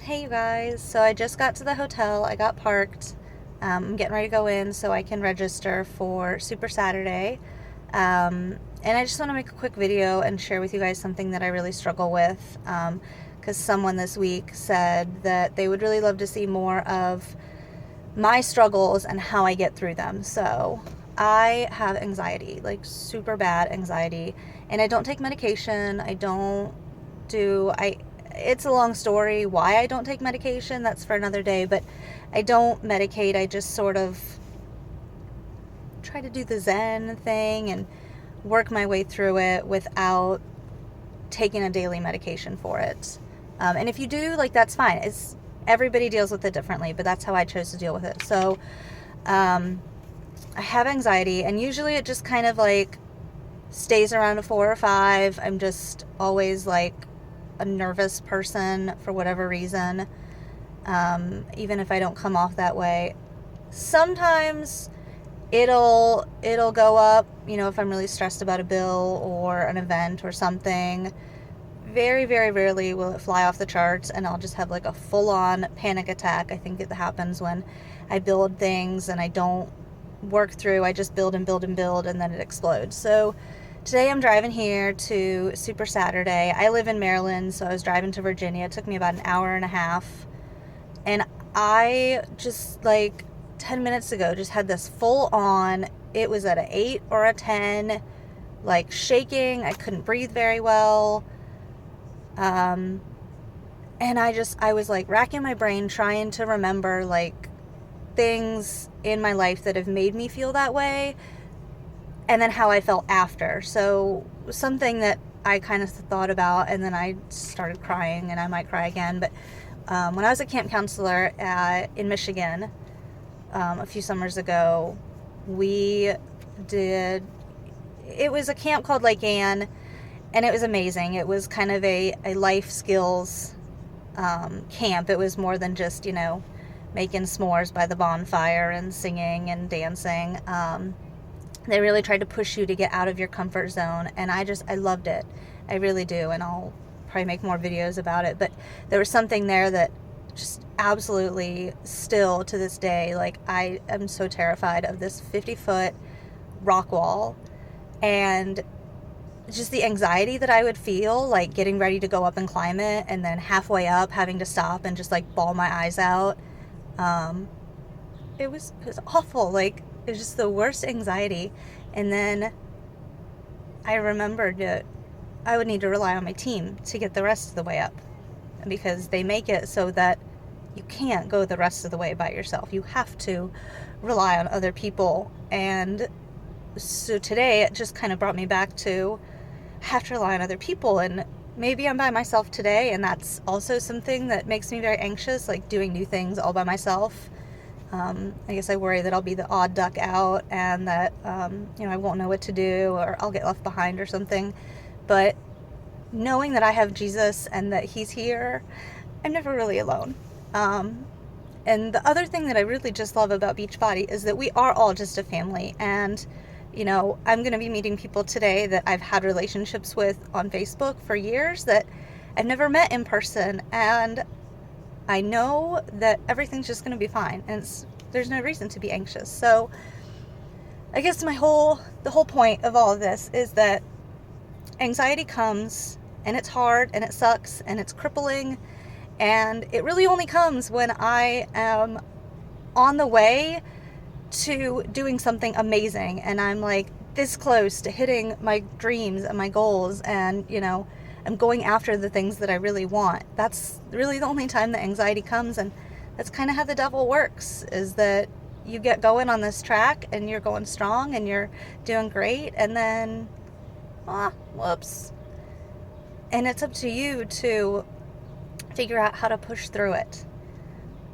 Hey you guys, so I just got to the hotel. I got parked. I'm getting ready to go in so I can register for Super Saturday. And I just want to make a quick video and share with you guys something that I really struggle with. Because someone this week said that they would really love to see more of my struggles and how I get through them. So I have anxiety, like super bad anxiety, and I don't take medication. I it's a long story why I don't take medication. That's for another day, but I don't medicate. I just sort of try to do the Zen thing and work my way through it without taking a daily medication for it. And if you do, like, that's fine. Everybody deals with it differently, but that's how I chose to deal with it. So I have anxiety, and usually it just kind of like stays around a 4 or 5. I'm just always like a nervous person for whatever reason, even if I don't come off that way. Sometimes it'll go up, if I'm really stressed about a bill or an event or something. Very, very rarely will it fly off the charts and I'll just have like a full-on panic attack. I think it happens when I build things and I don't work through. I just build and build and build, and then it explodes. So today I'm driving here to Super Saturday. I live in Maryland, so I was driving to Virginia. It took me about an hour and a half. And I just, like, 10 minutes ago, just had this full on, it was at an 8 or a 10, like shaking. I couldn't breathe very well. And I was like racking my brain trying to remember like things in my life that have made me feel that way, and then how I felt after. So something that I kind of thought about, and then I started crying, and I might cry again. But when I was a camp counselor in Michigan a few summers ago, it was a camp called Lake Ann, and it was amazing. It was kind of a life skills camp. It was more than just, making s'mores by the bonfire and singing and dancing. They really tried to push you to get out of your comfort zone, and I loved it. I really do, and I'll probably make more videos about it. But there was something there that just absolutely, still to this day, like, I am so terrified of this 50-foot rock wall, and just the anxiety that I would feel, like getting ready to go up and climb it, and then halfway up having to stop and just like bawl my eyes out. It was awful. Like, it was just the worst anxiety. And then I remembered that I would need to rely on my team to get the rest of the way up, because they make it so that you can't go the rest of the way by yourself. You have to rely on other people. And so today it just kind of brought me back to have to rely on other people, and maybe I'm by myself today, and that's also something that makes me very anxious, like doing new things all by myself. I guess I worry that I'll be the odd duck out, and that I won't know what to do, or I'll get left behind or something. But knowing that I have Jesus and that he's here, I'm never really alone. And the other thing that I really just love about Beachbody is that we are all just a family. And I'm going to be meeting people today that I've had relationships with on Facebook for years that I've never met in person. And I know that everything's just going to be fine. And there's no reason to be anxious. So I guess the whole point of all of this is that anxiety comes, and it's hard, and it sucks, and it's crippling. And it really only comes when I am on the way to doing something amazing, and I'm like this close to hitting my dreams and my goals, and I'm going after the things that I really want. That's really the only time the anxiety comes. And that's kind of how the devil works, is that you get going on this track and you're going strong and you're doing great, and then whoops. And it's up to you to figure out how to push through it,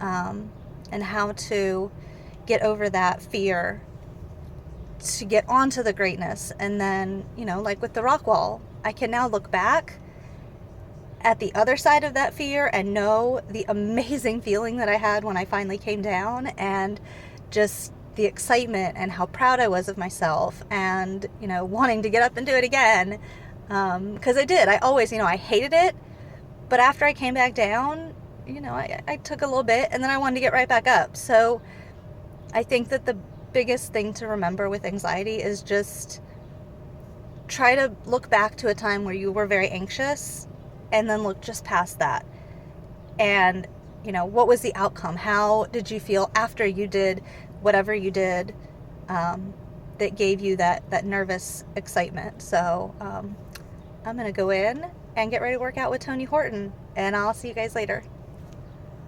and how to get over that fear to get onto the greatness. And then, like with the rock wall, I can now look back at the other side of that fear and know the amazing feeling that I had when I finally came down, and just the excitement and how proud I was of myself, and, wanting to get up and do it again. Because I did. I always, I hated it. But after I came back down, I took a little bit and then I wanted to get right back up. So I think that the biggest thing to remember with anxiety is just try to look back to a time where you were very anxious and then look just past that. And, what was the outcome? How did you feel after you did whatever you did that gave you that nervous excitement? So I'm going to go in and get ready to work out with Tony Horton, and I'll see you guys later.